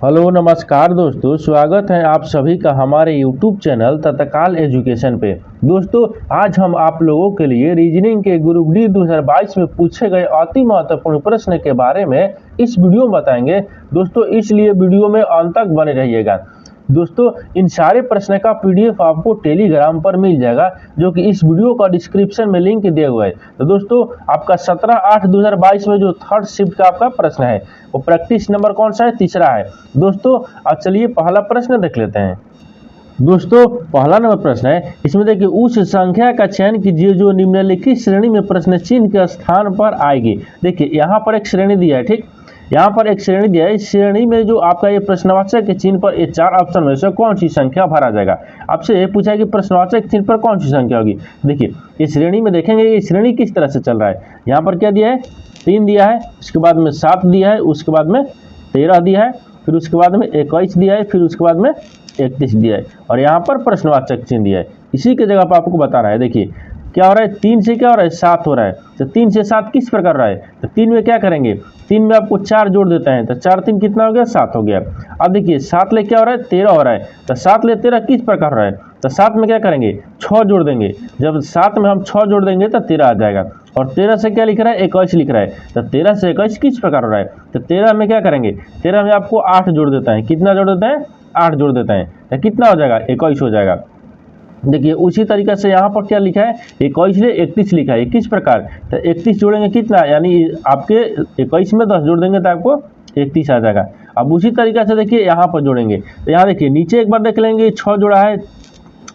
Hello नमस्कार दोस्तों, स्वागत है आप सभी का हमारे यूट्यूब चैनल तत्काल एजुकेशन पे। दोस्तों आज हम आप लोगों के लिए रीजनिंग के ग्रुप डी 2022 में पूछे गए अति महत्वपूर्ण प्रश्न के बारे में इस वीडियो में बताएंगे। दोस्तों इसलिए वीडियो में अंत तक बने रहिएगा। दोस्तों इन सारे प्रश्न का पीडीएफ आपको टेलीग्राम पर मिल जाएगा, जो कि इस वीडियो का डिस्क्रिप्शन में लिंक दिया हुआ है। तो दोस्तों आपका 17/8/2022 में जो थर्ड शिफ्ट का आपका प्रश्न है वो प्रैक्टिस नंबर कौन सा है? तीसरा है। दोस्तों आज चलिए पहला प्रश्न देख लेते हैं। दोस्तों पहला नंबर प्रश्न है, इसमें देखिए उस संख्या का चयन कीजिए जो निम्नलिखित श्रेणी में प्रश्न चिन्ह के स्थान पर आएगी। देखिए यहाँ पर एक श्रेणी दिया है, ठीक, यहाँ पर एक श्रेणी दिया है। इस श्रेणी में जो आपका ये प्रश्नवाचक के चिन्ह पर ये चार ऑप्शन में से कौन सी संख्या भरा जाएगा। आपसे ये पूछा है कि प्रश्नवाचक चिन्ह पर कौन सी संख्या होगी। देखिए इस श्रेणी में देखेंगे ये श्रेणी किस तरह से चल रहा है। यहाँ पर क्या दिया है? 3 दिया है, उसके बाद में 7 दिया है, उसके बाद में 13 दिया है, फिर उसके बाद में 21 दिया है, फिर उसके बाद में 31 दिया है, और यहाँ पर प्रश्नवाचक चिन्ह दिया है। इसी के जगह पर आपको बता रहा है। देखिए क्या हो रहा है, 3 से क्या हो रहा है? 7 हो रहा है। तो 3 से 7 किस प्रकार रहा है? तो 3 में क्या करेंगे? 3 में आपको 4 जोड़ देते हैं, तो 4 3 कितना हो गया? 7 हो गया। अब देखिए 7 ले क्या हो रहा है? 13 हो रहा है। तो 7 ले 13 किस प्रकार हो रहा है? तो 7 में क्या करेंगे? 6 जोड़ देंगे। जब 7 में हम 6 जोड़ देंगे तो 13 आ जाएगा। और 13 से क्या लिख रहा है? 21 लिख रहा है। तो 13 से 21 किस प्रकार हो रहा है? तो 13 में क्या करेंगे? 13 में आपको 8 जोड़ देता है। कितना जोड़ देते हैं? 8 जोड़ देते हैं। तो कितना हो जाएगा? 21 हो जाएगा। देखिए उसी तरीके से यहाँ पर क्या लिखा है? 21 ले 31 लिखा है। किस प्रकार? तो 31 जोड़ेंगे कितना, यानी आपके 21 में 10 जोड़ देंगे तो आपको 31 आ जाएगा। अब उसी तरीके से देखिए यहाँ पर जोड़ेंगे। तो यहाँ देखिए नीचे एक बार देख लेंगे, 6 जोड़ा है,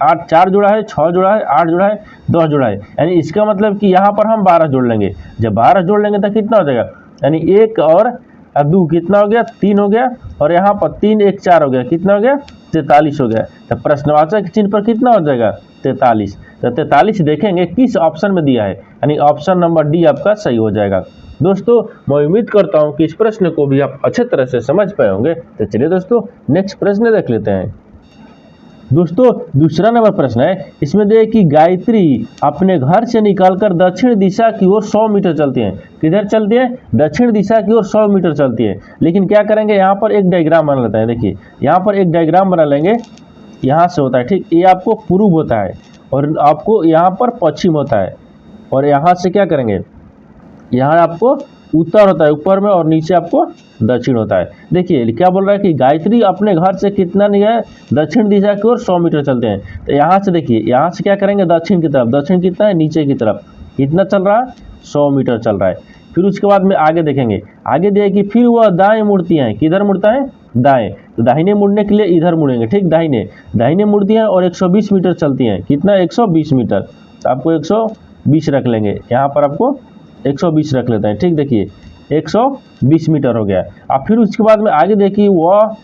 8 4 जोड़ा है, 6 जोड़ा है, 8 जोड़ा है, 10 जोड़ा है, यानी इसका मतलब कि यहाँ पर हम 12 जोड़ लेंगे। जब 12 जोड़ लेंगे तो कितना हो जाएगा? यानी 1 और 2 कितना हो गया? 3 हो गया, और यहाँ पर 3 1 4 हो गया। कितना हो गया? 43 हो गया। तो प्रश्नवाचक चिन्ह पर कितना हो जाएगा? 43। तो 43 देखेंगे किस ऑप्शन में दिया है, यानी ऑप्शन नंबर डी आपका सही हो जाएगा। दोस्तों मैं उम्मीद करता हूँ कि इस प्रश्न को भी आप अच्छे तरह से समझ पाए होंगे। तो चलिए दोस्तों नेक्स्ट प्रश्न देख लेते हैं। दोस्तों दूसरा नंबर प्रश्न है, इसमें देखिए कि गायत्री अपने घर से निकलकर दक्षिण दिशा की ओर 100 मीटर चलती हैं। किधर चलती है? दक्षिण दिशा की ओर 100 मीटर चलती है। लेकिन क्या करेंगे, यहाँ पर एक डायग्राम बना लेते हैं। देखिए यहाँ पर एक डायग्राम बना लेंगे। यहाँ से होता है, ठीक, ये आपको पूर्व होता है और आपको यहाँ पर पश्चिम होता है, और यहाँ से क्या करेंगे, यहाँ आपको उत्तर होता है ऊपर में, और नीचे आपको दक्षिण होता है। देखिए क्या बोल रहा है कि गायत्री अपने घर से कितना नहीं है? दक्षिण दिशा की ओर 100 मीटर चलते हैं। तो यहाँ से देखिए, यहाँ से क्या करेंगे? दक्षिण की तरफ। दक्षिण कितना है? नीचे की तरफ। कितना चल रहा है? 100 मीटर चल रहा है। फिर उसके बाद में आगे देखेंगे, आगे दिया कि फिर वह दाएं मुड़ती हैं। किधर मुड़ता है? दाएं। तो दाहिने मुड़ने के लिए इधर मुड़ेंगे, ठीक, दाहिने मुड़ती हैं और 120 मीटर चलती हैं। कितना? 120 मीटर। तो आपको 120 रख लेंगे, यहाँ पर आपको 120 रख लेते हैं, ठीक। देखिए 120 मीटर हो गया। अब फिर उसके बाद में आगे देखिए वह,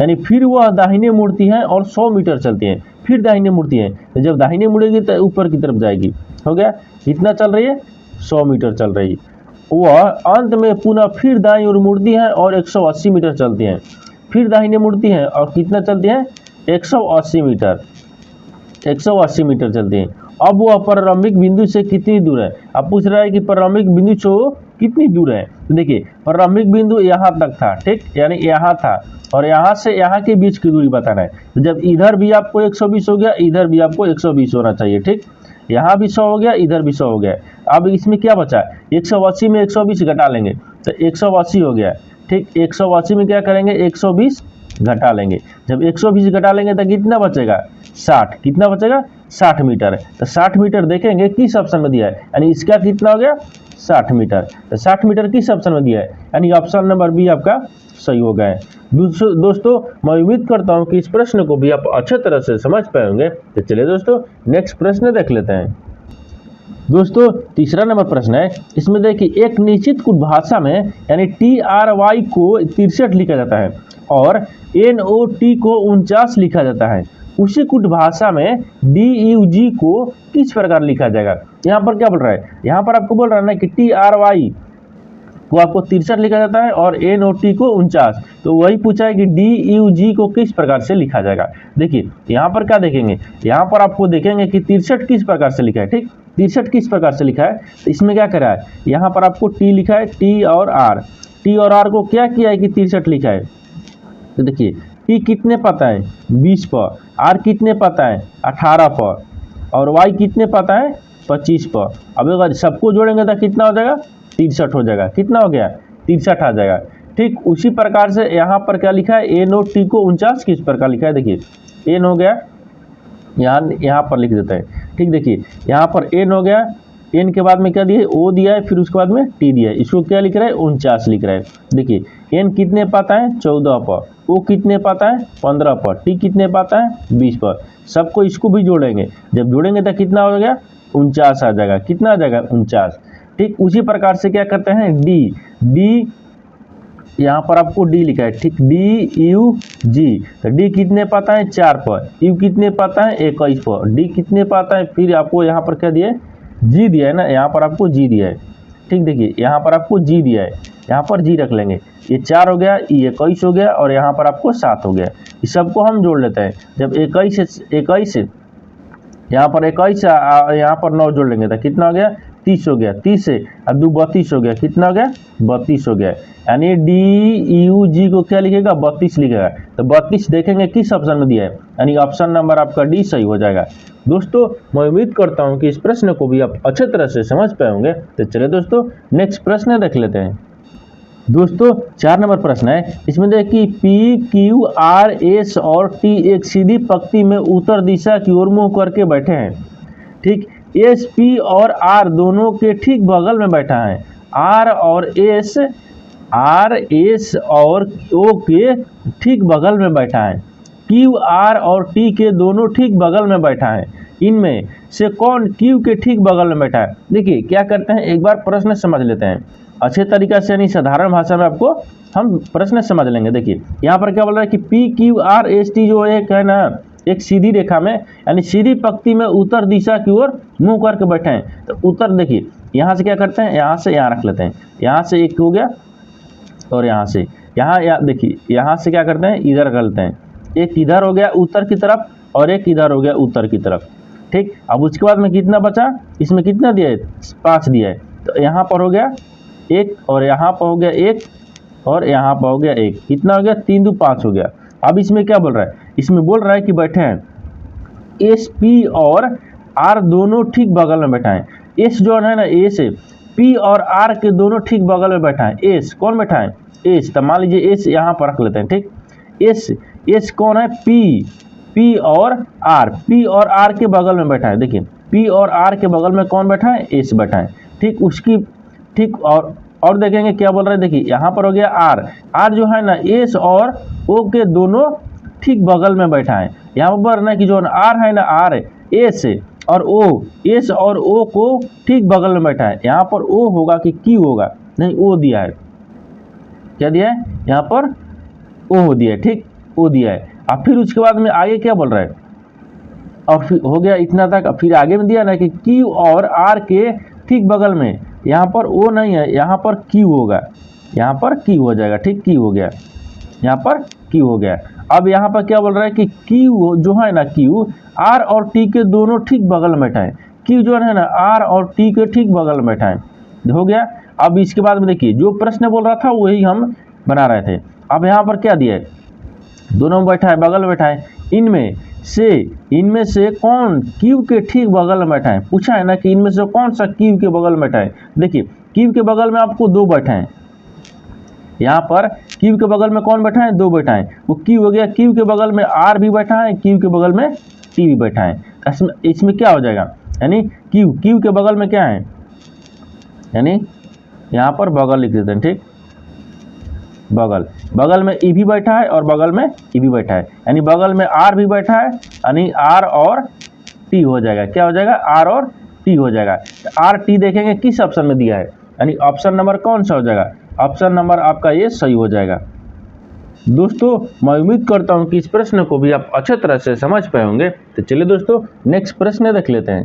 यानी फिर वह दाहिने मुड़ती हैं और 100 मीटर चलती हैं। फिर दाहिने मुड़ती हैं, तो जब दाहिने मुड़ेगी तो ऊपर की तरफ जाएगी। हो गया। कितना चल रही है? 100 मीटर चल रही है। वह अंत में पुनः फिर दाईं ओर मुड़ती हैं और 180 मीटर चलती हैं। फिर दाहिने मुड़ती हैं और कितना चलती हैं? 180 मीटर। 180 मीटर चलती हैं। अब वह प्रारंभिक बिंदु से कितनी दूर है? अब पूछ रहा है कि प्रारंभिक बिंदु से कितनी दूर है। तो देखिए प्रारंभिक बिंदु यहाँ तक था, ठीक, यानी यहाँ था, और यहाँ से यहाँ के बीच की दूरी बताना है। तो जब इधर भी आपको 120 हो गया, इधर भी आपको 120 होना चाहिए, ठीक। यहाँ भी 100 हो गया, इधर भी 100 हो गया। अब इसमें क्या बचा? 180 में 120 घटा लेंगे तो 180 हो गया, ठीक। 180 में क्या करेंगे? 120 घटा लेंगे। जब 120 घटा लेंगे तो कितना बचेगा? 60। कितना बचेगा? 60 मीटर। तो 60 मीटर देखेंगे किस ऑप्शन में दिया है, यानी इसका कितना हो गया? 60 मीटर। तो 60 मीटर किस ऑप्शन में दिया है, यानी ऑप्शन नंबर बी आपका सही हो गया है। दोस्तों मैं उम्मीद करता हूँ कि इस प्रश्न को भी आप अच्छे तरह से समझ पाए होंगे। तो चलिए दोस्तों नेक्स्ट प्रश्न देख लेते हैं। दोस्तों तीसरा नंबर प्रश्न है, इसमें देखिए एक निश्चित कुट भाषा में यानी TRY को 63 लिखा जाता है और NOT को 49 लिखा जाता है। उसी कुट भाषा में DUG को किस प्रकार लिखा जाएगा? यहाँ पर क्या बोल रहा है? यहाँ पर आपको बोल रहा है ना कि TRY को आपको 63 लिखा जाता है और NOT को 49। तो वही पूछा है कि DUG को किस प्रकार से लिखा जाएगा। देखिए यहाँ पर क्या देखेंगे, यहाँ पर आपको देखेंगे कि 63 किस प्रकार से लिखा है, ठीक। 63 किस प्रकार से लिखा है, तो इसमें क्या करा है, यहाँ पर आपको T लिखा है, T और R को क्या किया है कि 63 लिखा है, तो देखिए टी कितने पता है 20 पर, आर कितने पता है 18 पर, और वाई कितने पता है 25 पर। अब अगर सबको जोड़ेंगे तो कितना हो जाएगा 63 हो जाएगा। कितना हो गया 63 आ जाएगा। ठीक उसी प्रकार से यहाँ पर क्या लिखा है एन और टी को 49 किस प्रकार लिखा है, देखिए एन हो गया, यहाँ पर लिख देते हैं। ठीक देखिए यहाँ पर एन हो गया, एन के बाद में क्या दिया है ओ दिया है, फिर उसके बाद में टी दिया है, इसको क्या लिख रहा है 49 लिख रहा है। देखिए एन कितने पाता है 14 पर, ओ कितने पाता है 15 पर, टी कितने पाता है 20 पर। सबको इसको भी जोड़ेंगे, जब जोड़ेंगे तो कितना हो गया 49 आ जाएगा। कितना आ जाएगा 49। ठीक उसी प्रकार से क्या करते हैं डी यहाँ पर आपको डी लिखा है। ठीक डी यू जी, तो डी कितने पाता है 4 पर, यू कितने पाता है 21 पर, डी कितने पाता है, फिर आपको यहाँ पर क्या दिया है जी दिया है ना, यहाँ पर आपको जी दिया है। ठीक देखिए यहाँ पर आपको जी दिया है, यहाँ पर जी रख लेंगे। ये 4 हो गया, ये 21 हो गया, और यहाँ पर आपको 7 हो गया। इस सबको हम जोड़ लेते हैं। जब 21 यहाँ पर 21 यहाँ पर 9 जोड़ लेंगे तो कितना हो गया 30 हो गया। 30 से अब 2 32 हो गया। कितना हो गया 32 हो गया। यानी डी यू जी को क्या लिखेगा 32 लिखेगा। तो 32 देखेंगे किस ऑप्शन में दिया है, यानी ऑप्शन नंबर आपका डी सही हो जाएगा। दोस्तों मैं उम्मीद करता हूँ कि इस प्रश्न को भी आप अच्छे तरह से समझ पाए होंगे। तो चलिए दोस्तों नेक्स्ट प्रश्न देख लेते हैं। दोस्तों 4 नंबर प्रश्न है, इसमें देखिए पी क्यू आर एस और टी एक सीधी पंक्ति में उत्तर दिशा की ओर मुंह करके बैठे हैं। ठीक एस पी और आर दोनों के ठीक बगल में बैठा है। आर एस और ओ के ठीक बगल में बैठा है। क्यू आर और टी के दोनों ठीक बगल में बैठा है। इनमें से कौन क्यू के ठीक बगल में बैठा है। देखिए क्या करते हैं, एक बार प्रश्न समझ लेते हैं अच्छे तरीका से, यानी साधारण भाषा में आपको हम प्रश्न समझ लेंगे। देखिए यहाँ पर क्या बोल रहा है कि P Q R S T जो एक है ना, एक सीधी रेखा में यानी सीधी पंक्ति में उत्तर दिशा की ओर मुंह करके बैठे हैं। तो उत्तर देखिए यहाँ से क्या करते हैं, यहाँ से यहाँ रख लेते हैं। यहाँ से एक हो गया और यहाँ से यहाँ देखिए यहाँ से क्या करते हैं इधर करते हैं। एक इधर हो गया उत्तर की तरफ और एक इधर हो गया उत्तर की तरफ। ठीक अब उसके बाद में कितना बचा, इसमें कितना दिया है 5 दिया है। तो यहाँ पर हो गया 1 और यहाँ पर हो गया 1 और यहाँ पर हो गया 1। कितना हो गया 3 2 5 हो गया। अब इसमें क्या बोल रहा है, इसमें बोल रहा है कि बैठे हैं एस पी और आर दोनों ठीक बगल में बैठा है। एस जो है ना एस है, पी और आर के दोनों ठीक बगल में बैठा है। एस कौन बैठा है एस, तो मान लीजिए एस यहाँ पर रख लेते हैं। ठीक एस कौन है पी और आर के बगल में बैठा है। देखिए पी और आर के बगल में कौन बैठा है एस बैठा है। ठीक उसकी ठीक और देखेंगे क्या बोल रहे हैं। देखिए यहाँ पर हो गया आर जो है ना एस और ओ के दोनों ठीक बगल में बैठा है। यहाँ पर ना कि जो आर है ना आर एस और ओ, एस और ओ को ठीक बगल में बैठा है। यहाँ पर ओ होगा कि क्यू होगा, नहीं ओ दिया है। क्या दिया है यहाँ पर ओ दिया है। ठीक ओ दिया है। अब फिर उसके बाद में आगे क्या बोल रहा है, और फिर हो गया इतना तक। फिर आगे में दिया ना कि क्यू और आर के ठीक बगल में, यहाँ पर ओ नहीं है, यहाँ पर क्यू होगा, यहाँ पर क्यू हो जाएगा। ठीक क्यू हो गया, यहाँ पर क्यू हो गया। अब यहाँ पर क्या बोल रहा है कि क्यू जो है ना क्यू आर और टी के दोनों ठीक बगल में बैठा है। क्यू जो है ना आर और टी के ठीक बगल में बैठा है। हो गया। अब इसके बाद में देखिए जो प्रश्न बोल रहा था वही हम बना रहे थे। अब यहाँ पर क्या दिया है, दोनों में बैठा है, बगल में बैठा है। इनमें से कौन क्यू के ठीक बगल में बैठा है। पूछा है ना कि इनमें से कौन सा क्यू के बगल में बैठा है। देखिए क्यू के बगल में आपको 2 बैठे हैं। यहाँ पर क्यू के बगल में कौन बैठा है 2 बैठा है। वो क्यू हो गया, क्यू के बगल में आर भी बैठा है, क्यू के बगल में टी भी बैठा है। इसमें क्या हो जाएगा, यानी क्यू के बगल में क्या है, यानी यहाँ पर बगल लिख देते हैं। ठीक बगल में ई भी बैठा है और बगल में ई भी बैठा है, यानी बगल में आर भी बैठा है, यानी आर और टी हो जाएगा। क्या हो जाएगा आर और टी हो जाएगा। आर टी देखेंगे किस ऑप्शन में दिया है, यानी ऑप्शन नंबर कौन सा हो जाएगा, ऑप्शन नंबर आपका ये सही हो जाएगा। दोस्तों मैं उम्मीद करता हूँ कि इस प्रश्न को भी आप अच्छे तरह से समझ पाए होंगे। तो चलिए दोस्तों नेक्स्ट प्रश्न देख लेते हैं।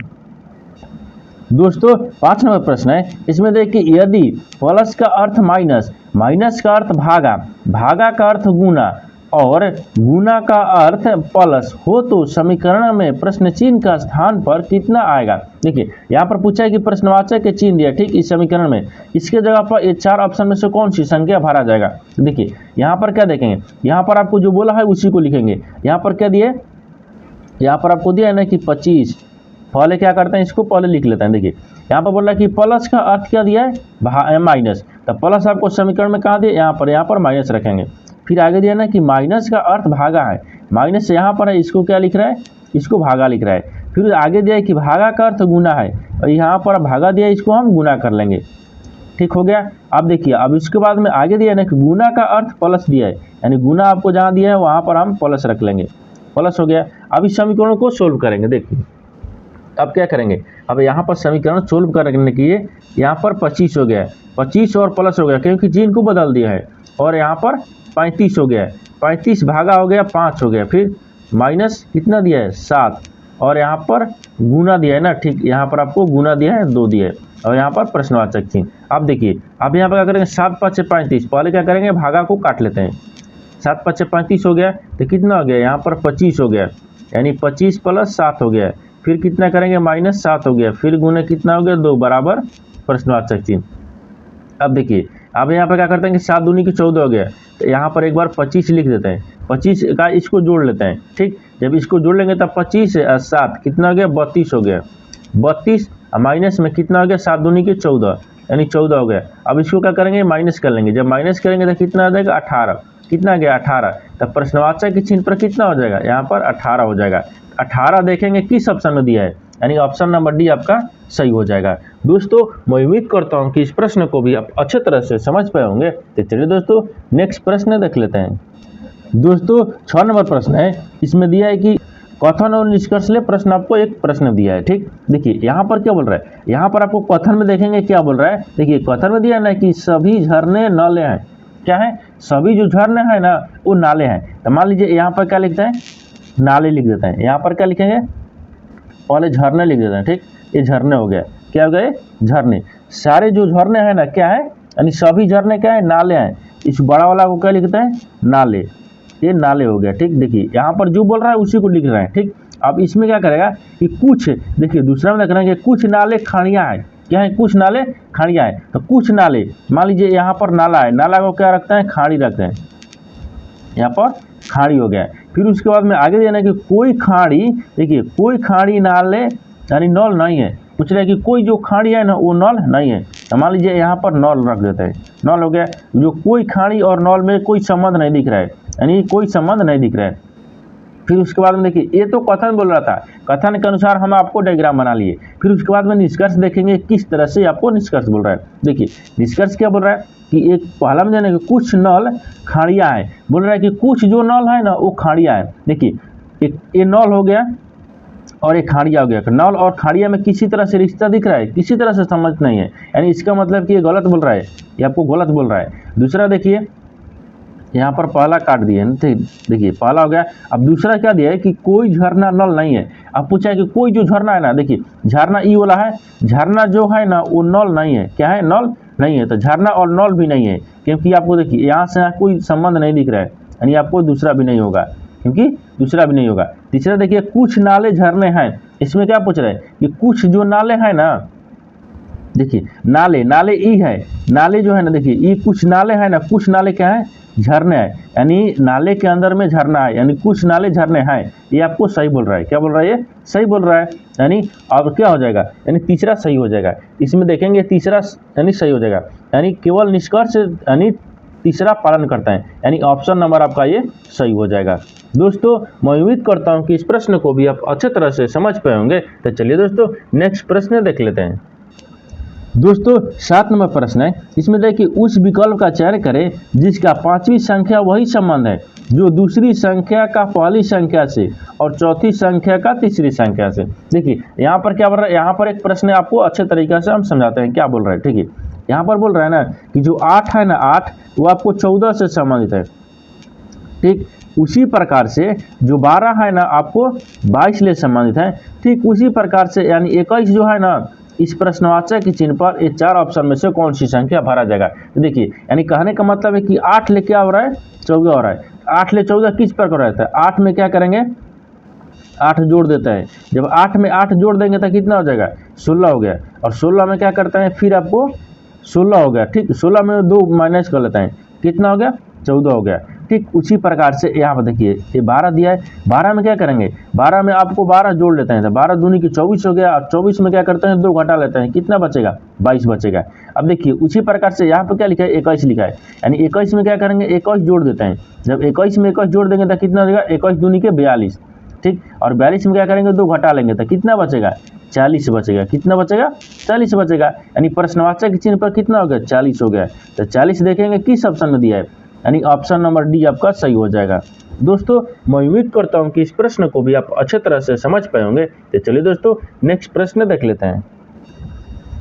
दोस्तों 5 नंबर प्रश्न है, इसमें देखिए यदि प्लस का अर्थ माइनस का अर्थ भागा का अर्थ गुना, और गुना का अर्थ प्लस हो तो समीकरण में प्रश्न चिन्ह का स्थान पर कितना आएगा। देखिए यहाँ पर पूछा है कि प्रश्नवाचक के चिन्ह दिया, ठीक, इस समीकरण में इसके जगह पर ये 4 ऑप्शन में से कौन सी संख्या भरा जाएगा। देखिए यहाँ पर क्या देखेंगे, यहाँ पर आपको जो बोला है उसी को लिखेंगे। यहाँ पर क्या दिए, यहाँ पर आपको दिया है ना कि 25, पहले क्या करते हैं इसको पहले लिख लेते हैं। देखिए यहाँ पर बोल रहा है कि प्लस का अर्थ क्या दिया है माइनस, तो प्लस आपको समीकरण में कहाँ दिया, यहाँ पर माइनस रखेंगे। फिर आगे दिया ना कि माइनस का अर्थ भागा है, माइनस यहाँ पर है, इसको क्या लिख रहा है, इसको भागा लिख रहा है। फिर आगे दिया है कि भागा का अर्थ गुना है, और यहाँ पर भागा दिया है, इसको हम गुना कर लेंगे। ठीक हो गया। अब देखिए अब इसके बाद में आगे दिया है ना कि गुना का अर्थ प्लस दिया है, यानी गुना आपको जहाँ दिया है वहाँ पर हम प्लस रख लेंगे, प्लस हो गया। अब इस समीकरण को सोल्व करेंगे। देखिए अब क्या करेंगे, अब यहाँ पर समीकरण सोल्व करने के लिए यहाँ पर 25 हो गया है, 25 और प्लस हो गया क्योंकि चिन्ह को बदल दिया है, और यहाँ पर 35 हो गया है, 35 भागा हो गया 5 हो गया, फिर माइनस कितना दिया है 7, और यहाँ पर गुना दिया है ना, ठीक, यहाँ पर आपको गुना दिया है 2 दिया है, और यहाँ पर प्रश्नवाचक चिन्ह। अब देखिए अब यहाँ पर क्या करेंगे, 7 5 35, पहले क्या करेंगे भागा को काट लेते हैं, 7 5 35 हो गया, तो कितना हो गया यहाँ पर 25 हो गया, यानी 25 प्लस 7 हो गया, फिर कितना करेंगे माइनस 7 हो गया, फिर गुना कितना हो गया 2 बराबर प्रश्नवाचक चिन्ह। अब देखिए अब यहाँ पर क्या करते हैं कि 7 दूनी की 14 हो गया, तो यहाँ पर एक बार 25 लिख देते हैं, 25 का इसको जोड़ लेते हैं, ठीक, जब इसको जोड़ लेंगे तब 25 7 कितना हो गया 32 हो गया, 32 माइनस में कितना हो गया 7 दूनी की 14, यानी 14 हो गया। अब इसको क्या करेंगे माइनस कर लेंगे, जब माइनस करेंगे तो कितना आ जाएगा 18, कितना गया 18, तब प्रश्नवाचक के चिन्ह पर कितना हो जाएगा, यहाँ पर 18 हो जाएगा। 18 देखेंगे किस ऑप्शन में दिया है, यानी ऑप्शन नंबर डी आपका सही हो जाएगा। दोस्तों मैं उम्मीद करता हूं कि इस प्रश्न को भी आप अच्छे तरह से समझ पाए होंगे। तो चलिए दोस्तों नेक्स्ट प्रश्न देख लेते हैं। दोस्तों 6 नंबर प्रश्न है, इसमें दिया है कि कथन और निष्कर्ष ले प्रश्न, आपको एक प्रश्न दिया है, ठीक। देखिए यहाँ पर क्या बोल रहा है, यहाँ पर आपको कथन में देखेंगे क्या बोल रहा है। देखिए कथन में दिया है ना कि सभी झरने नाले हैं, क्या है, सभी जो झरने हैं ना वो नाले हैं। तो मान लीजिए यहाँ पर क्या लिखते हैं, नाले लिख देते हैं, यहाँ पर क्या लिखेंगे पहले झरने लिख देते हैं, ठीक, ये झरने हो गया, क्या हो गए झरने, सारे जो झरने हैं ना क्या है, यानी सभी झरने क्या है नाले हैं, इस बड़ा वाला को क्या लिखते हैं नाले, ये नाले हो गया, ठीक। देखिए यहाँ पर जो बोल रहा है उसी को लिख रहे हैं, ठीक। अब इसमें क्या करेगा कि कुछ, देखिए दूसरा में देख रहे हैं कि कुछ नाले खाड़ियाँ हैं, क्या है कुछ नाले खाड़ियाँ हैं, तो कुछ नाले मान लीजिए यहाँ पर नाला है, नाला को क्या रखते हैं खाड़ी रखते हैं, यहाँ पर खाड़ी हो गया। फिर उसके बाद में आगे देना कि कोई खाड़ी, देखिए कोई खाड़ी नाले यानी नल नहीं है, पूछ रहे हैं कि कोई जो खाड़ी है ना वो नल नहीं है, तो मान लीजिए यहाँ पर नल रख देते हैं, नल हो गया। जो कोई खाड़ी और नल में कोई संबंध नहीं दिख रहा है, यानी कोई संबंध नहीं दिख रहा है। फिर उसके बाद में देखिए ये तो कथन बोल रहा था, कथन के अनुसार हम आपको डायग्राम बना लिए। फिर उसके बाद में निष्कर्ष देखेंगे किस तरह से आपको निष्कर्ष बोल रहा है। देखिए निष्कर्ष क्या बोल रहा है कि एक पहला में जाने कि कुछ नल खाड़िया है, बोल रहा है कि कुछ जो नल है ना वो खाड़िया है। देखिए एक ये नल हो गया और एक खाड़िया हो गया, नल और खाड़िया में किसी तरह से रिश्ता दिख रहा है, किसी तरह से समझ नहीं है, यानी इसका मतलब कि ये गलत बोल रहा है, ये आपको गलत बोल रहा है। दूसरा देखिए यहाँ पर पहला काट दिया है, देखिए पहला हो गया। अब दूसरा क्या दिया है कि कोई झरना नल नहीं है। अब पूछा है कि कोई जो झरना है ना, देखिए झरना ई वाला है, झरना जो है ना वो नल नहीं है, क्या है नल नहीं है, तो झरना और नल भी नहीं है, क्योंकि आपको देखिए यहाँ से कोई संबंध नहीं दिख रहा है, यानी आपको दूसरा भी नहीं होगा, क्योंकि दूसरा भी नहीं होगा। तीसरा देखिए कुछ नाले झरने हैं, इसमें क्या पूछ रहे हैं कि कुछ जो नाले हैं ना, देखिए नाले, नाले ई है, नाले जो है ना देखिए ई कुछ नाले हैं ना, कुछ नाले क्या है झरने हैं, यानी नाले के अंदर में झरना है, यानी कुछ नाले झरने हैं, ये आपको सही बोल रहा है। क्या बोल रहा है, ये सही बोल रहा है, यानी अब क्या हो जाएगा, यानी तीसरा सही हो जाएगा। इसमें देखेंगे तीसरा यानी सही हो जाएगा, यानी केवल निष्कर्ष यानी तीसरा पालन करता है, यानी ऑप्शन नंबर आपका ये सही हो जाएगा। दोस्तों मैं उम्मीद करता हूँ कि इस प्रश्न को भी आप अच्छे तरह से समझ पाए होंगे। तो चलिए दोस्तों नेक्स्ट प्रश्न देख लेते हैं। दोस्तों 7 नंबर प्रश्न है, इसमें देखिए उस विकल्प का चयन करें जिसका 5वीं संख्या वही संबंध है जो दूसरी संख्या का पहली संख्या से और चौथी संख्या का तीसरी संख्या से। देखिए यहाँ पर क्या बोल रहा है, यहाँ पर एक प्रश्न आपको अच्छे तरीके से हम समझाते हैं क्या बोल रहा है, ठीक है। यहाँ पर बोल रहा है ना कि जो 8 है ना, 8 वो आपको 14 से संबंधित है, ठीक। उसी प्रकार से जो 12 है ना आपको 22 से संबंधित है, ठीक। उसी प्रकार से यानी 21 जो है ना, इस प्रश्नवाचक के चिन्ह पर ये 4 ऑप्शन में से कौन सी संख्या भरा जाएगा। तो देखिए यानी कहने का मतलब है कि 8 लेके आ रहा है 14 हो रहा है, 8 ले 14 किस प्रकार रहता है, 8 में क्या करेंगे 8 जोड़ देता है, जब 8 में 8 जोड़ देंगे तो कितना हो जाएगा 16 हो गया, और 16 में क्या करते हैं फिर आपको 16 हो गया, ठीक 16 में 2 माइनस कर लेते हैं, कितना हो गया 14 हो गया। ठीक उसी प्रकार से यहाँ पर देखिए ये 12 दिया है, 12 में क्या करेंगे 12 में आपको 12 जोड़ लेते हैं तो 12 दूनी की 24 हो गया, और 24 में क्या करते हैं 2 घटा लेते हैं, कितना बचेगा 22 बचेगा। अब देखिए उसी प्रकार से यहाँ पर क्या लिखा है 21 लिखा है, यानी 21 में क्या करेंगे 21 जोड़ देते हैं, जब 21 में 21 जोड़ देंगे तो कितना हो जाएगा 21 दूनी के 42, ठीक, और 42 में क्या करेंगे 2 घटा लेंगे तो कितना बचेगा 40 बचेगा, कितना बचेगा 40 बचेगा, यानी प्रश्नवाचक चिन्ह पर कितना हो गया 40 हो गया। तो 40 देखेंगे किस ऑप्शन में दिया है, यानी ऑप्शन नंबर डी आपका सही हो जाएगा। दोस्तों मैं उम्मीद करता हूं कि इस प्रश्न को भी आप अच्छे तरह से समझ पाए होंगे। तो चलिए दोस्तों नेक्स्ट प्रश्न देख लेते हैं।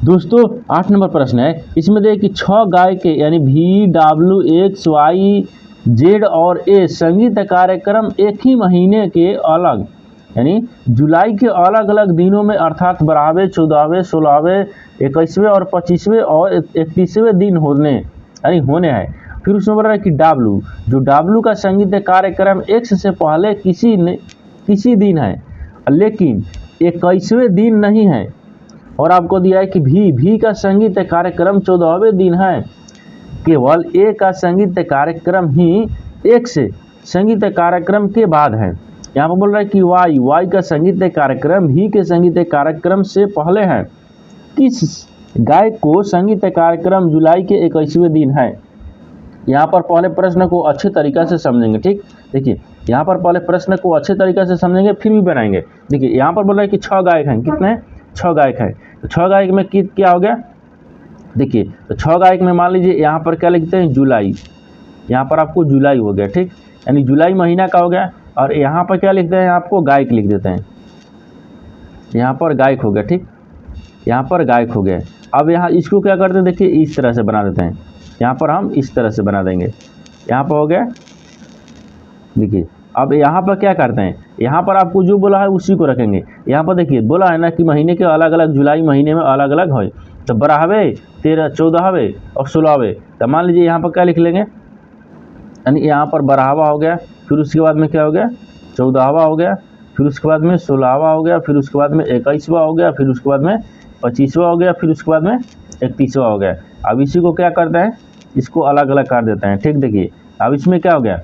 दोस्तों 8 नंबर प्रश्न है, इसमें देखिए 6 गाय के यानी VWXYZ और A संगीत कार्यक्रम एक ही महीने के अलग यानी जुलाई के अलग अलग दिनों में अर्थात 12वें 14वें 16वें 21वें और 25वें और 31वें दिन होने हैं। फिर उसमें बोल रहा है कि W जो W का संगीत कार्यक्रम X से पहले किसी दिन है लेकिन 21वें दिन नहीं है, और आपको दिया है कि V का संगीत कार्यक्रम 14वें दिन है, केवल A का संगीत कार्यक्रम ही X संगीत कार्यक्रम के बाद है। यहाँ पर बोल रहा है कि Y का संगीत कार्यक्रम V के संगीत कार्यक्रम से पहले है, किस गाय को संगीत कार्यक्रम जुलाई के 21वें दिन है। यहाँ पर पहले प्रश्न को अच्छे तरीक़ा से समझेंगे, ठीक, देखिए यहाँ पर पहले प्रश्न को अच्छे तरीक़े से समझेंगे फिर भी बनाएंगे। देखिए यहाँ पर बोल रहा है कि 6 गायक हैं, कितने हैं 6 गायक हैं, तो 6 गायक में क्या हो गया, देखिए तो 6 गायक में मान लीजिए यहाँ पर क्या लिखते हैं जुलाई, यहाँ पर आपको जुलाई हो गया, ठीक, यानी जुलाई महीना का हो गया, और यहाँ पर क्या लिखते हैं आपको गायक लिख देते हैं, यहाँ पर गायक हो गया, ठीक, यहाँ पर गायक हो गया। अब यहाँ इसको क्या करते हैं देखिए इस तरह से बना देते हैं, यहाँ पर हम इस तरह से बना देंगे, यहाँ पर हो गया। देखिए अब यहाँ पर क्या करते हैं, यहाँ पर आपको जो बोला है उसी को रखेंगे। यहाँ पर देखिए बोला है ना कि महीने के अलग अलग जुलाई महीने में अलग अलग हो, तो 12वें 13 14वें और 16वें, तो मान लीजिए यहाँ पर क्या लिख लेंगे, यानी यहाँ पर 12वां हो गया, फिर उसके बाद में क्या हो गया 14वां हो गया, फिर उसके बाद में 16वां हो गया, फिर उसके बाद में 21वां हो गया, फिर उसके बाद में 25वां हो गया, फिर उसके बाद में 31वां हो गया। अब इसी को क्या करते हैं इसको अलग अलग कर देते हैं, ठीक, देखिए अब इसमें क्या हो गया,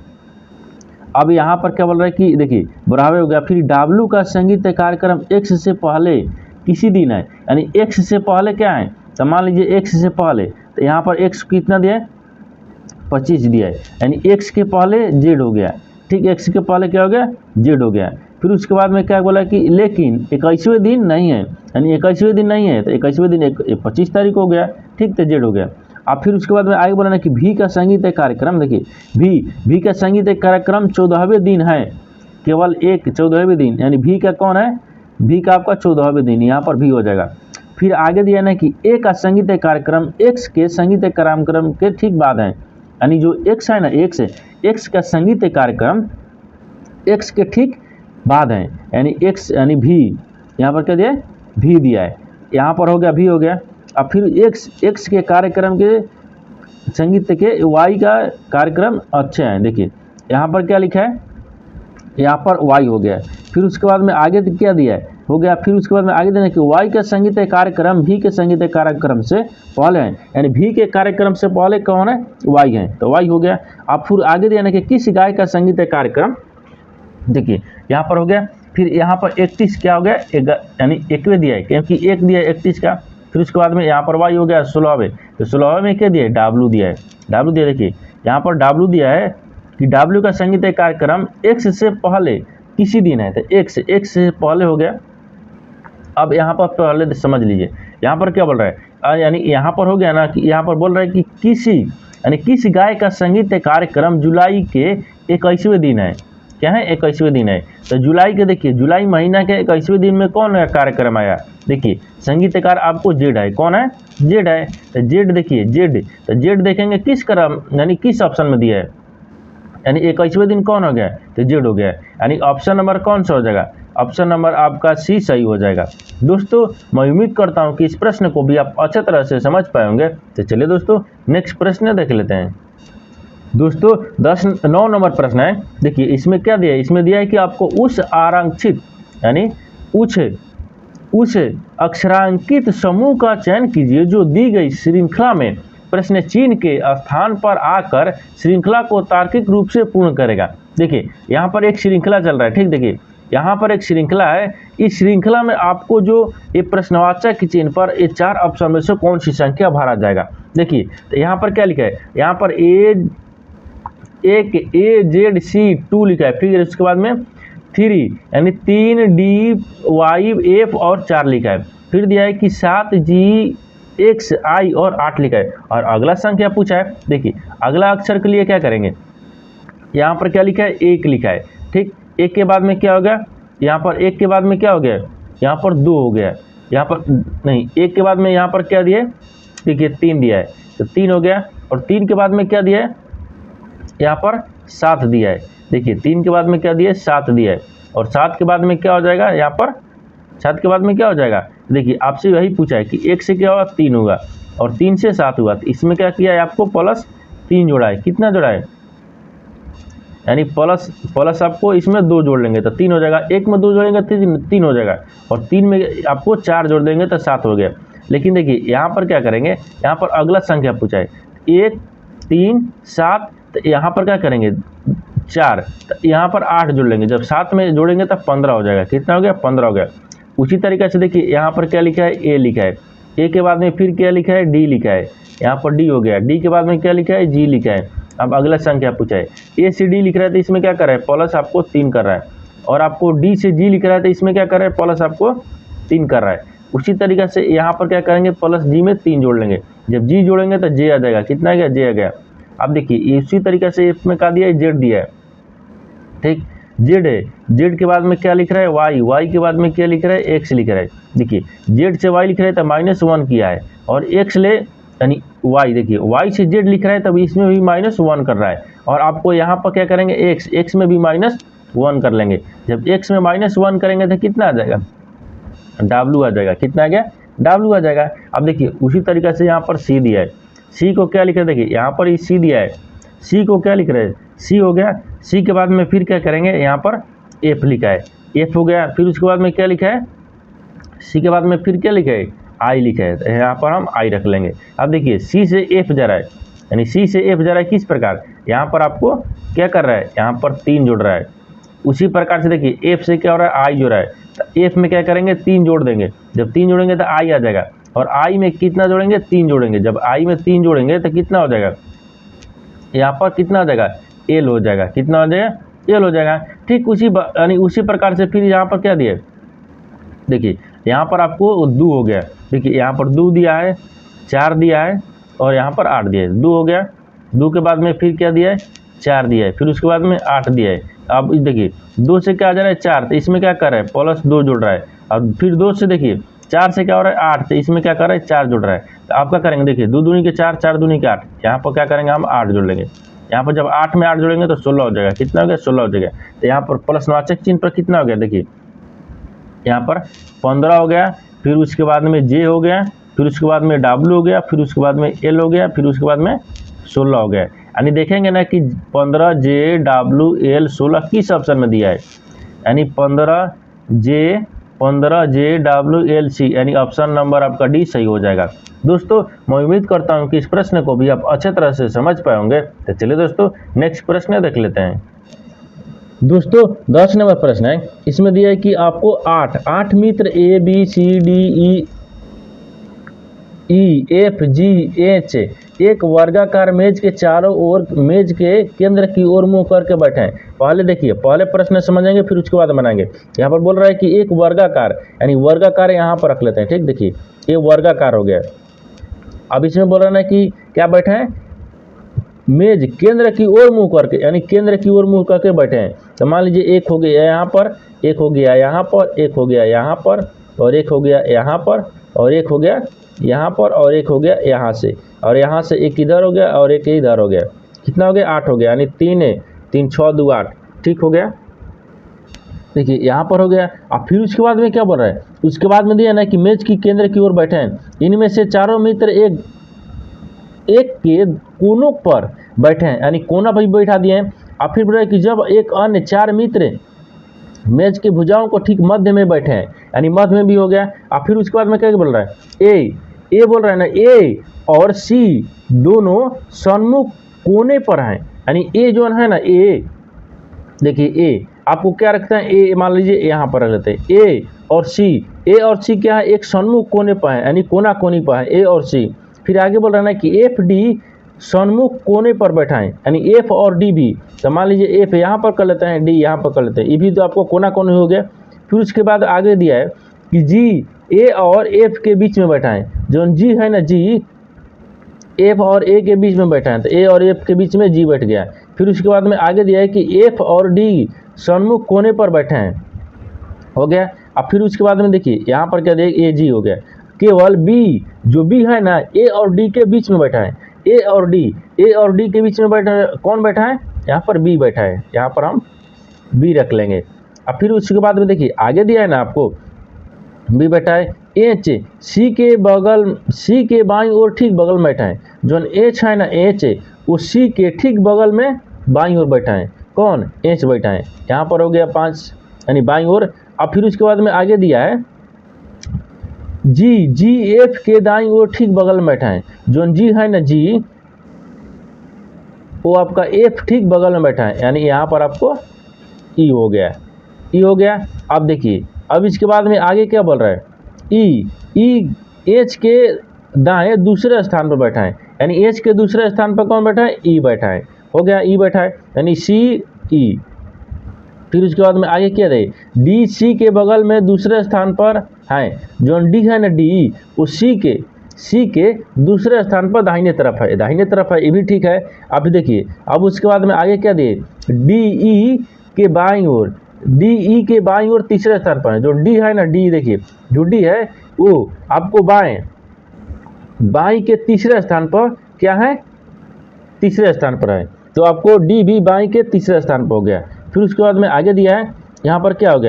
अब यहाँ पर क्या बोल रहा है कि देखिए 12वें हो गया, फिर W का संगीत कार्यक्रम X से पहले किसी दिन है, यानी X से पहले क्या है, तो मान लीजिए X से पहले, तो यहाँ पर X कितना दिया है 25 दिया है, यानी X के पहले Z हो गया, ठीक, X के पहले क्या हो गया Z हो गया। फिर उसके बाद में क्या बोला कि लेकिन 21वें दिन नहीं है, यानी 21वें दिन नहीं है, तो 21वें दिन 25 तारीख हो गया, ठीक, तो Z हो गया। अब फिर उसके बाद में आगे बोला ना कि V का संगीत कार्यक्रम, देखिए V का संगीत कार्यक्रम 14वें दिन है, केवल एक 14वें दिन, यानी V का कौन है V का आपका 14वें दिन, यहाँ पर V हो जाएगा। फिर आगे दिया ना कि A का संगीत कार्यक्रम X के संगीत कार्यक्रम के ठीक बाद है, यानी जो X है ना X का संगीत कार्यक्रम X के ठीक बाद है, यानी X यानी V, यहाँ पर क्या दिया है V दिया है, यहाँ पर हो गया V हो गया। अब फिर X के कार्यक्रम के संगीत के Y का कार्यक्रम अच्छे हैं, देखिए यहाँ पर क्या लिखा है, यहाँ पर Y हो गया। फिर उसके बाद में आगे क्या दिया है हो गया, फिर उसके बाद में आगे देना कि Y का संगीत कार्यक्रम V के संगीत कार्यक्रम से पहले हैं, यानी V के कार्यक्रम से पहले कौन है Y है, तो Y हो गया। अब फिर आगे देना कि किस गाय का संगीत कार्यक्रम, देखिए यहाँ पर हो गया। फिर यहाँ पर 31 क्या हो गया यानी 1वें दिया है, क्योंकि 1 दिया है 31 का। फिर उसके बाद में यहाँ पर Y हो गया 16वें, तो 16वें में क्या दिया है W दिया है, W दिया, देखिए यहाँ पर W दिया है कि W का संगीत कार्यक्रम X से पहले किसी दिन है, तो X से पहले हो गया। अब यहाँ पर पहले समझ लीजिए यहाँ पर क्या बोल रहा है, यानी यहाँ पर हो गया ना कि यहाँ पर बोल रहा है कि किस गाय का संगीत कार्यक्रम जुलाई के 21वें दिन है, क्या है 21वें दिन है, तो जुलाई के देखिए जुलाई महीना के 21वें दिन में कौन कार्यक्रम आया, देखिए संगीतकार आपको Z है, कौन है Z है, तो Z देखिए Z, तो Z देखेंगे किस क्रम यानी किस ऑप्शन में दिया है, यानी 21वें दिन कौन हो गया तो Z हो गया, यानी ऑप्शन नंबर कौन सा हो जाएगा, ऑप्शन नंबर आपका C सही हो जाएगा। दोस्तों मैं उम्मीद करता हूं कि इस प्रश्न को भी आप अच्छे तरह से समझ पाएंगे। तो चलिए दोस्तों नेक्स्ट प्रश्न देख लेते हैं। दोस्तों 9 नंबर प्रश्न है। देखिए इसमें क्या दिया है, इसमें दिया है कि आपको उस आरक्षित यानी उस अक्षरांकित समूह का चयन कीजिए जो दी गई श्रृंखला में प्रश्न चिन्ह के स्थान पर आकर श्रृंखला को तार्किक रूप से पूर्ण करेगा। देखिए यहाँ पर एक श्रृंखला चल रहा है, ठीक। देखिए यहाँ पर एक श्रृंखला है, इस श्रृंखला में आपको जो ये प्रश्नवाचक के चिन्ह पर ये 4 ऑप्शन में से कौन सी संख्या भरा जाएगा। देखिए तो यहाँ पर क्या लिखा है, यहाँ पर AZC2 लिखा है, फिर उसके बाद में 3 यानी 3DYF और 4 लिखा है, फिर दिया है कि 7GXI और 8 लिखा है। और अगला संख्या पूछा है। देखिए अगला अक्षर के लिए क्या करेंगे, यहाँ पर क्या लिखा है, 1 लिखा है, ठीक। 1 के बाद में क्या हो गया, यहाँ पर 1 के बाद में क्या हो गया, यहाँ पर 2 हो गया, यहाँ पर नहीं, 1 के बाद में यहाँ पर क्या दिया है, देखिए 3 दिया है, तो 3 हो गया। और 3 के बाद में क्या दिया है, यहाँ पर 7 दिया है। देखिए 3 के बाद में क्या दिया है, 7 दिया है। और 7 के बाद में क्या हो जाएगा, यहाँ पर 7 के बाद में क्या हो जाएगा। देखिए आपसे वही पूछा है कि 1 से क्या होगा, 3 होगा, और 3 से 7 हुआ, तो इसमें क्या किया है, आपको प्लस 3 जोड़ा है। कितना जोड़ा है, यानी प्लस आपको इसमें 2 जोड़ लेंगे तो 3 हो जाएगा। 1 में 2 जोड़ेंगे तो 3 हो जाएगा, और 3 में आपको 4 जोड़ देंगे तो 7 हो गया। लेकिन देखिए यहाँ पर क्या करेंगे, यहाँ पर अगला संख्या पूछा है 1 3 7, तो यहाँ पर क्या करेंगे 4, तो यहाँ पर 8 जोड़ लेंगे, जब 7 में जोड़ेंगे तब 15 हो जाएगा। कितना हो गया, 15 हो गया। उसी तरीके से देखिए यहाँ पर क्या लिखा है, ए लिखा है, ए के बाद में फिर क्या लिखा है, डी लिखा है, यहाँ पर डी हो गया, डी के बाद में क्या लिखा है, जी लिखा है। अब अगला संख्या पूछा है, ए से डी लिख रहा है तो इसमें क्या कर रहा है, प्लस आपको 3 कर रहा है, और आपको डी से जी लिख रहा है तो इसमें क्या कर रहा है, प्लस आपको 3 कर रहा है। उसी तरीके से यहाँ पर क्या करेंगे, प्लस जी में 3 जोड़ लेंगे, जब जी जोड़ेंगे तो जे आ जाएगा। कितना आ गया, जे आ गया। अब देखिए इसी तरीके से इसमें क्या दिया है, जेड दिया है, ठीक। जेड है, जेड के बाद में क्या लिख रहा है, वाई, वाई के बाद में क्या लिख रहा है, एक्स लिख रहा है। देखिए जेड से वाई लिख रहा है तो -1 किया है, और एक्स ले यानी वाई, देखिए वाई से जेड लिख रहा है तब इसमें भी -1 कर रहा है। और आपको यहाँ पर क्या करेंगे, एक्स, एक्स में भी -1 कर लेंगे। जब एक्स में -1 करेंगे तो कितना आ जाएगा, डब्ल्यू आ जाएगा। कितना आ गया, डब्ल्यू आ जाएगा। अब देखिए उसी तरीके से यहाँ पर सी दिया है, सी को क्या लिख रहा है, देखिए यहाँ पर सी दिया है, सी को क्या लिख रहे हैं, सी हो गया। सी के बाद में फिर क्या करेंगे, यहाँ पर एफ लिखा है, एफ हो गया। फिर उसके बाद में क्या लिखा है, सी के बाद में फिर क्या लिखा है, आई लिखा है, तो यहाँ पर हम आई रख लेंगे। अब देखिए सी से एफ जा रहा है, यानी सी से एफ जा रहा है किस प्रकार, यहाँ पर आपको क्या कर रहा है, यहाँ पर 3 जोड़ रहा है। उसी प्रकार से देखिए एफ से क्या हो रहा है, आई जोड़ रहा है, तो एफ में क्या करेंगे, 3 जोड़ देंगे, जब 3 जोड़ेंगे तो आई आ जाएगा। और आई में कितना जोड़ेंगे, 3 जोड़ेंगे, जब आई में 3 जोड़ेंगे तो कितना हो जाएगा, यहाँ पर कितना हो जाएगा, एल हो जाएगा। कितना हो जाएगा, एल हो जाएगा, ठीक। यानी उसी प्रकार से फिर यहाँ पर क्या दिया, देखिए यहाँ पर आपको 2 हो गया। देखिए यहाँ पर 2 दिया है, 4 दिया है, और यहाँ पर 8 दिया है, 2 हो गया। 2 के बाद में फिर क्या दिया है, 4 दिया है, फिर उसके बाद में 8 दिया है। अब देखिए 2 से क्या आ जा रहा है, 4, तो इसमें क्या कर रहा है, +2 जोड़ रहा है। अब फिर 2 से देखिए 4 से क्या हो रहा है, 8, तो इसमें क्या कर रहा है, 4 जोड़ रहा है। तो आप क्या करेंगे, देखिए 2 दूनी के 4, 4 दूनी के 8, यहाँ पर क्या करेंगे, हम 8 जोड़ लेंगे। यहाँ पर जब 8 में 8 जोड़ेंगे तो 16 हो जाएगा। कितना हो गया, 16 हो जाएगा। तो यहाँ पर प्लसवाचक चिन्ह पर कितना हो गया, देखिए यहाँ पर 15 हो गया, फिर उसके बाद में जे हो गया, फिर उसके बाद में डब्ल्यू हो गया, फिर उसके बाद में एल हो गया, फिर उसके बाद में 16 हो गया। यानी देखेंगे ना कि 15 जे डब्ल्यू एल 16 किस ऑप्शन में दिया है, यानी 15 जे डब्ल्यू एल सी, यानी ऑप्शन नंबर आपका डी सही हो जाएगा। दोस्तों मैं उम्मीद करता हूं कि इस प्रश्न को भी आप अच्छे तरह से समझ पाए होंगे। तो चलिए दोस्तों नेक्स्ट प्रश्न देख लेते हैं। दोस्तों 10 नंबर प्रश्न है, इसमें दिया है कि आपको 8 मित्र A B C D E F G H एक वर्गाकार मेज के चारों ओर मेज के केंद्र की ओर मुंह करके बैठे हैं। पहले देखिए, पहले प्रश्न समझेंगे फिर उसके बाद बनाएंगे। यहाँ पर बोल रहा है कि एक वर्गाकार, यानी वर्गाकार यहाँ पर रख लेते हैं, ठीक। देखिए ये वर्गाकार हो गया। अब इसमें बोल रहा है कि क्या बैठे हैं, मेज केंद्र की ओर मुंह करके, यानी केंद्र की ओर मुंह करके बैठे हैं। तो मान लीजिए एक हो गया यहाँ पर, एक हो गया यहाँ पर, एक हो गया यहाँ पर, और एक हो गया यहाँ पर, और एक हो गया यहाँ पर, और एक हो गया यहाँ से, और यहाँ से एक इधर हो गया और एक इधर हो गया। कितना हो गया, 8 हो गया, यानी 3 6 2 8, ठीक हो गया। देखिए यहाँ पर हो गया। अब फिर उसके बाद में क्या बोल रहा है, उसके बाद में दिया ना कि मेज की केंद्र की ओर बैठे हैं, इनमें से चारों मित्र एक के कोनों पर बैठे हैं, यानी कोना पर भी बैठा दिए हैं। अब फिर बोल रहा है कि जब एक अन्य 4 मित्र मेज के भुजाओं को ठीक मध्य में बैठे हैं, यानी मध्य में भी हो गया। अब फिर उसके बाद में क्या बोल रहा है, ए बोल रहा है ना, ए और सी दोनों सन्मुख कोने पर हैं, यानी ए जो है ना, ए देखिए ए आपको क्या रखते हैं, ए मान लीजिए यहाँ पर रख लेते हैं ए और सी क्या है, एक सन्मुख कोने पर है, यानी कोना कोनी पर है ए और सी। फिर आगे बोल रहा है ना कि एफ डी सन्मुख कोने पर बैठाएं, यानी एफ और डी भी, तो मान लीजिए एफ यहाँ पर कर लेते हैं, डी यहाँ पर कर लेते हैं, ये भी तो आपको कोना कोनी हो गया। फिर उसके बाद आगे दिया है कि जी ए और एफ के बीच में बैठाएं, जो जी है ना, जी एफ और ए के बीच में बैठा है, तो ए और एफ के बीच में जी बैठ गया। फिर उसके बाद में आगे दिया है कि एफ और डी सन्मुख कोने पर बैठे हैं, हो गया। अब फिर उसके बाद में देखिए यहाँ पर क्या दिया, ए जी हो गया। केवल बी, जो बी है ना, ए और डी के बीच में बैठा है, ए और डी के बीच में बैठा है, कौन बैठा है, यहाँ पर बी बैठा है, यहाँ पर हम बी रख लेंगे। अब फिर उसके बाद में देखिए आगे दिया है ना आपको, बी बैठा है एच सी के बाईं ओर ठीक बगल में बैठा है, जो एच है ना, एच वो सी के ठीक बगल में बाईं ओर बैठा है, कौन, एच बैठा है, यहाँ पर हो गया 5, यानी बाईं ओर। अब फिर उसके बाद में आगे दिया है जी एफ के दाईं ओर ठीक बगल में बैठा है, जो जी है ना, जी वो आपका एफ ठीक बगल में बैठा है, यानी यहाँ पर आपको ई हो गया। अब देखिए अब इसके बाद में आगे क्या बोल रहा है, ई एच के दाएं दूसरे स्थान पर बैठा है, यानी एच के दूसरे स्थान पर कौन बैठा है, ई बैठा है, हो गया, ई बैठा है, यानी सी ई। फिर उसके बाद में आगे क्या रहे, डी सी के बगल में दूसरे स्थान पर है, जो डी है ना, डी वो सी के दूसरे स्थान पर दाहिने तरफ है, ये भी ठीक है। अब देखिए अब उसके बाद में आगे क्या दिए, डी ई के बाईं ओर तीसरे स्थान पर है, जो डी है ना, डी देखिए जो डी है वो आपको बाईं के तीसरे स्थान पर क्या है, तीसरे स्थान पर है, तो आपको डी भी बाईं के तीसरे स्थान पर हो गया। फिर उसके बाद में आगे दिया है यहाँ पर क्या हो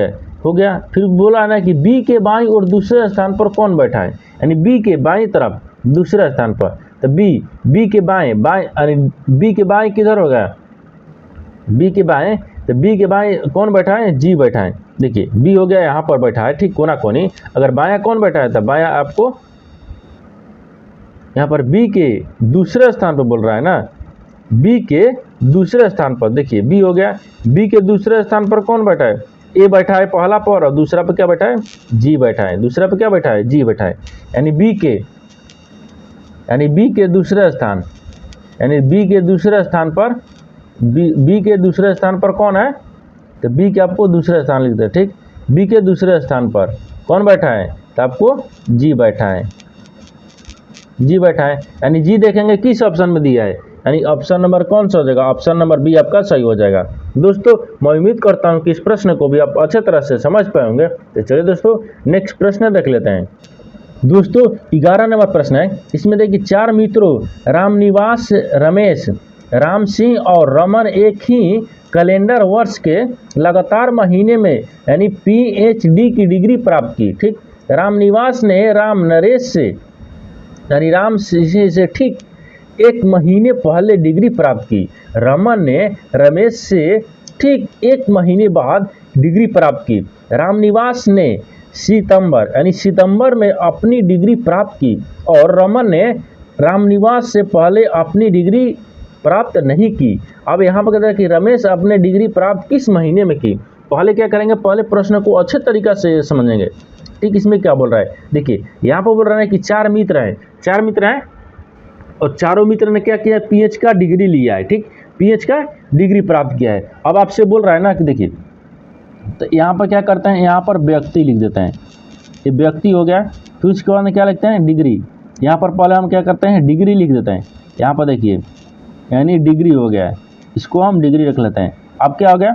गया। फिर बोला है ना कि बी के बाईं और दूसरे स्थान पर कौन बैठा है, यानी बी के बाईं तरफ दूसरे स्थान पर, तो बी के बाएं यानी बी के बाएं किधर हो गया, बी के बाएं, तो बी के बाएं कौन बैठा है, जी बैठा है, देखिए बी हो गया यहाँ पर बैठा है, ठीक कोना कोनी। अगर बायां कौन बैठा है, तो बायां आपको यहाँ पर बी के दूसरे स्थान पर बोल रहा है ना, बी के दूसरे स्थान पर, देखिए बी हो गया, बी के दूसरे स्थान पर कौन बैठा है, ए बैठा है पहला पर, और दूसरा पर क्या बैठा है, जी बैठा है, दूसरा पर क्या बैठा है, जी बैठा है, यानी बी के दूसरे स्थान, यानी बी के दूसरे स्थान पर बी के दूसरे स्थान पर कौन है, तो बी के आपको दूसरे स्थान लिखते हैं, ठीक, बी के दूसरे स्थान पर कौन बैठा है, तो आपको जी बैठा है, यानी जी देखेंगे किस ऑप्शन में दिया है, यानी ऑप्शन नंबर कौन सा हो जाएगा, ऑप्शन नंबर बी आपका सही हो जाएगा। दोस्तों मैं उम्मीद करता हूं कि इस प्रश्न को भी आप अच्छे तरह से समझ पाए होंगे। तो चलिए दोस्तों नेक्स्ट प्रश्न देख लेते हैं। दोस्तों 11 नंबर प्रश्न है, इसमें देखिए 4 मित्रों रामनिवास, रमेश, राम सिंह और रमन एक ही कैलेंडर वर्ष के लगातार महीने में यानी PhD की डिग्री प्राप्त की, ठीक। रामनिवास ने राम नरेश से यानी राम सिंह से ठीक 1 महीने पहले डिग्री प्राप्त की। रमन ने रमेश से ठीक 1 महीने बाद डिग्री प्राप्त की। रामनिवास ने सितंबर में अपनी डिग्री प्राप्त की और रमन ने रामनिवास से पहले अपनी डिग्री प्राप्त नहीं की। अब यहाँ पर कहता है कि रमेश अपने डिग्री प्राप्त किस महीने में की। पहले क्या करेंगे, पहले प्रश्न को अच्छे तरीक़ा से समझेंगे, ठीक। इसमें क्या बोल रहा है, देखिए यहाँ पर बोल रहा है कि 4 मित्र हैं और चारों मित्र ने क्या किया, PH का डिग्री लिया है, ठीक, PH का डिग्री प्राप्त किया है। अब आपसे बोल रहा है ना कि देखिए, तो यहाँ पर क्या करते हैं, यहाँ पर व्यक्ति लिख देते हैं, ये व्यक्ति हो गया। फिर उसके बाद में क्या लिखते हैं, डिग्री। यहाँ पर पहले हम क्या करते हैं, डिग्री लिख देते हैं। यहाँ पर देखिए यानी डिग्री हो गया है, इसको हम डिग्री रख लेते हैं। अब क्या हो गया,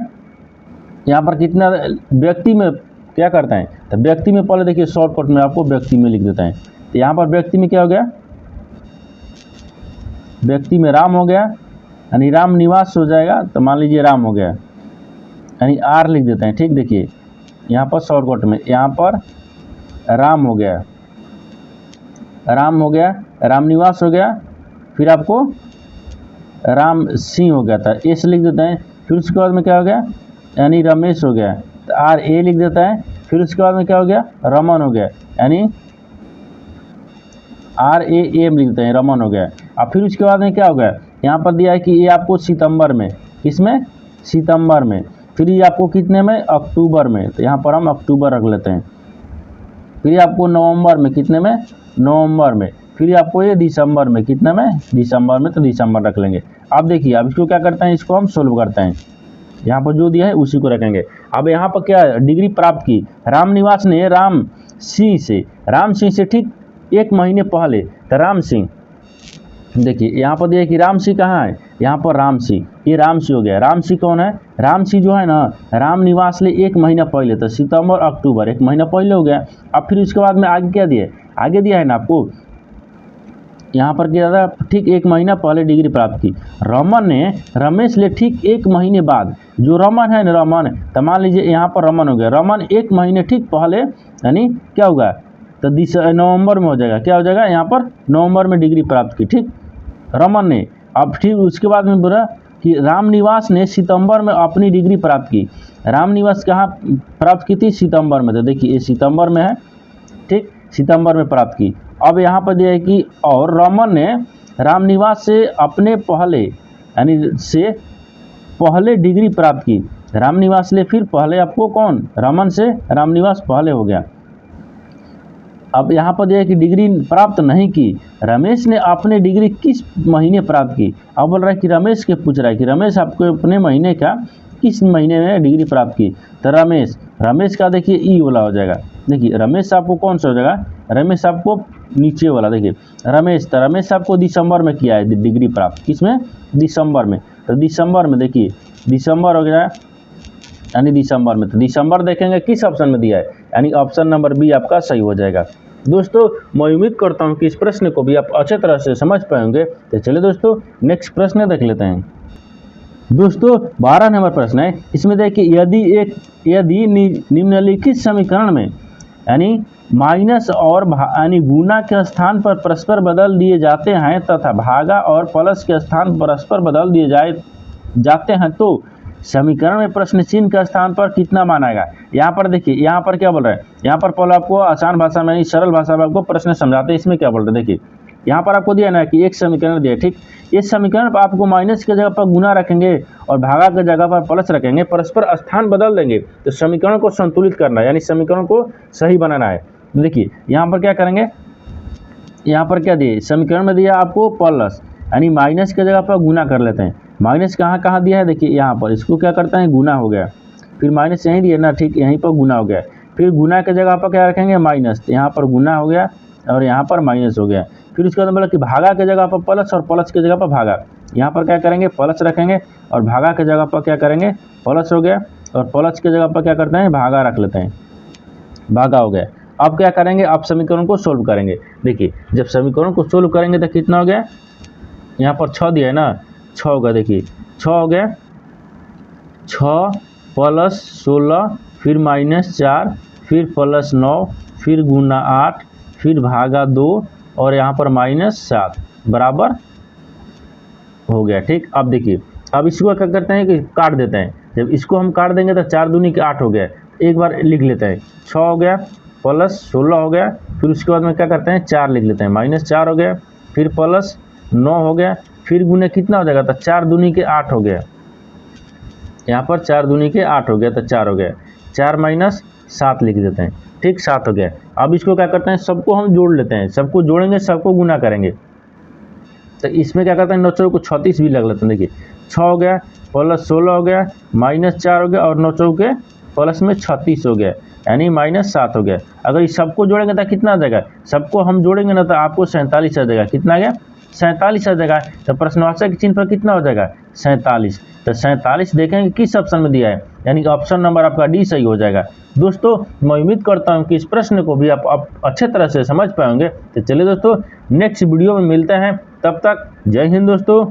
यहाँ पर कितना व्यक्ति में क्या करते हैं, तो व्यक्ति में पहले देखिए शॉर्टकट में आपको व्यक्ति में लिख देते हैं। तो यहाँ पर व्यक्ति में क्या हो गया, व्यक्ति में राम हो गया, यानी राम निवास हो जाएगा, तो मान लीजिए राम हो गया, यानी R लिख देते हैं, ठीक। देखिए यहाँ पर शॉर्टकट में यहाँ पर राम हो गया, राम निवास हो गया। फिर आपको राम सिंह हो गया था, एस लिख देते हैं। फिर उसके बाद में क्या हो गया, यानी रमेश हो गया, तो आर ए लिख देता है। फिर उसके बाद में क्या हो गया, रमन हो गया, यानी आर ए एम लिख देते हैं, रमन हो गया। अब फिर उसके बाद में क्या हो गया, यहाँ पर दिया है कि ये आपको सितंबर में, किसमें, सितंबर में। फिर ये आपको कितने में, अक्टूबर में, तो यहाँ पर हम अक्टूबर रख लेते हैं। फिर आपको नवंबर में, कितने में, नवंबर में। फिर आपको ये दिसंबर में, कितने में, दिसंबर में, तो दिसंबर रख लेंगे। अब देखिए, अब इसको क्या करते हैं, इसको हम सोल्व करते हैं। यहाँ पर जो दिया है उसी को रखेंगे। अब यहाँ पर क्या डिग्री प्राप्त की, रामनिवास ने राम सिंह से ठीक 1 महीने पहले, तो राम सिंह, देखिए यहाँ पर दिया कि राम सिंह कहाँ है, यहाँ पर राम सिंह, ये राम सिंह हो गया। राम सिंह कौन है, राम सिंह जो है ना, राम निवास ले 1 महीना पहले, तो सितंबर अक्टूबर 1 महीना पहले हो गया। अब फिर उसके बाद में आगे क्या दिया है, आगे दिया है ना आपको, यहाँ पर क्या था, ठीक 1 महीना पहले डिग्री प्राप्त की। रमन ने रमेश ले ठीक 1 महीने बाद, जो रमन है ना, रमन, तो मान लीजिए यहाँ पर रमन हो गया, रमन 1 महीने ठीक पहले, यानी क्या होगा, तो नवंबर में हो जाएगा, क्या हो जाएगा, यहाँ पर नवंबर में डिग्री प्राप्त की, ठीक, रमन ने। अब ठीक उसके बाद में बोला कि रामनिवास ने सितंबर में अपनी डिग्री प्राप्त की। रामनिवास कहाँ प्राप्त की थी, सितंबर में, तो देखिए ये सितंबर में है, ठीक, सितंबर में प्राप्त की। अब यहाँ पर दिया है कि और रमन ने रामनिवास से अपने पहले, यानी से पहले डिग्री प्राप्त की। रामनिवास ले फिर पहले आपको कौन, रमन से रामनिवास पहले हो गया। अब यहाँ पर दिया है कि डिग्री प्राप्त नहीं की, रमेश ने अपने डिग्री किस महीने प्राप्त की। अब बोल रहा है कि रमेश के पूछ रहा है कि रमेश आपको अपने महीने का किस महीने में डिग्री प्राप्त की, तो रमेश का देखिए ई वाला हो जाएगा। देखिए रमेश आपको कौन सा हो जाएगा, रमेश आपको नीचे वाला, देखिए रमेश, तो रमेश आपको दिसंबर में किया है डिग्री प्राप्त, किसमें, दिसंबर में, तो दिसंबर में, देखिए दिसंबर हो गया, यानी दिसंबर में, तो दिसंबर देखेंगे किस ऑप्शन में दिया है, यानी ऑप्शन नंबर बी आपका सही हो जाएगा। दोस्तों मैं उम्मीद करता हूं कि इस प्रश्न को भी आप अच्छे तरह से समझ पाएंगे। तो चलिए दोस्तों नेक्स्ट प्रश्न देख लेते हैं। दोस्तों 12 नंबर प्रश्न है, इसमें देखिए यदि निम्नलिखित समीकरण में यानी माइनस और यानी गुना के स्थान पर परस्पर बदल दिए जाते हैं तथा भागा और प्लस के स्थान परस्पर बदल दिए जाते हैं, तो समीकरण में प्रश्न चिन्ह के स्थान पर कितना मान आएगा। यहाँ पर देखिए, यहाँ पर क्या बोल रहा है, यहाँ पर पहले आपको आसान भाषा में, सरल भाषा में आपको प्रश्न समझाते हैं। इसमें क्या बोल रहे हैं, देखिए यहाँ पर आपको दिया ना कि एक समीकरण दिया, ठीक, इस समीकरण पर आपको माइनस की जगह पर गुना रखेंगे और भागा की जगह पर प्लस रखेंगे, परस्पर स्थान बदल देंगे, तो समीकरण को संतुलित करना है, यानी समीकरण को सही बनाना है। देखिए यहाँ पर क्या करेंगे, यहाँ पर क्या दिए, समीकरण में दिया आपको प्लस, यानी माइनस की जगह पर गुना कर लेते हैं। माइनस कहाँ कहाँ दिया है, देखिए यहाँ पर, इसको क्या करते हैं, गुना हो गया, फिर माइनस यहीं दिया ना, ठीक, यहीं पर गुना हो गया, फिर गुना की जगह पर क्या रखेंगे, माइनस, तो यहाँ पर गुना हो गया और यहाँ पर माइनस हो गया। फिर उसके बाद मतलब कि भागा की जगह पर प्लस और प्लस की जगह पर भागा, यहाँ पर क्या करेंगे, प्लस रखेंगे और भागा की जगह पर क्या करेंगे, प्लस हो गया, और प्लस की जगह पर क्या करते हैं, भागा रख लेते हैं, भागा हो गया। अब क्या करेंगे, आप समीकरण को सोल्व करेंगे। देखिए जब समीकरण को सोल्व करेंगे तो कितना हो गया, यहाँ पर 6 दिया है ना, 6 होगा, देखिए 6 हो गया, 6 प्लस 16 फिर माइनस 4 फिर प्लस 9 फिर गुना 8 फिर भागा 2 और यहाँ पर माइनस 7 बराबर हो गया, ठीक। अब देखिए, अब इसको क्या करते हैं कि काट देते हैं। जब इसको हम काट देंगे तो 4 दूनी के 8 हो गया, एक बार लिख लेते हैं, 6 हो गया प्लस 16 हो गया, फिर उसके बाद में क्या करते हैं, 4 लिख लेते हैं, माइनस 4 हो गया, फिर प्लस 9 हो गया, फिर गुने कितना हो जाएगा, तो 4 दूनी के 8 हो गया, यहाँ पर 4 दूनी के 8 हो गया, तो 4 हो गया, 4 माइनस 7 लिख देते हैं, ठीक, 7 हो गया। अब इसको क्या करते हैं, सबको हम जोड़ लेते हैं, सबको जोड़ेंगे, सबको गुना करेंगे, तो इसमें क्या करते हैं, 9 चौके 36 भी लग लेते हैं। देखिए 6 हो गया प्लस 16 हो गया माइनस 4 हो गया और 9 चौके प्लस में 36 हो गया, यानी माइनस 7 हो गया। अगर इस सबको जोड़ेंगे तो कितना आ जाएगा, सबको हम जोड़ेंगे ना तो आपको 47 आ जाएगा, कितना आ गया, 47 आ जाएगा। तो प्रश्नवाचक चिन्ह पर कितना हो जाएगा, 47। तो 47 देखेंगे किस ऑप्शन में दिया है, यानी ऑप्शन नंबर आपका डी सही हो जाएगा। दोस्तों मैं उम्मीद करता हूं कि इस प्रश्न को भी आप अच्छे तरह से समझ पाएंगे। तो चलिए दोस्तों नेक्स्ट वीडियो में मिलते हैं, तब तक जय हिंद दोस्तों।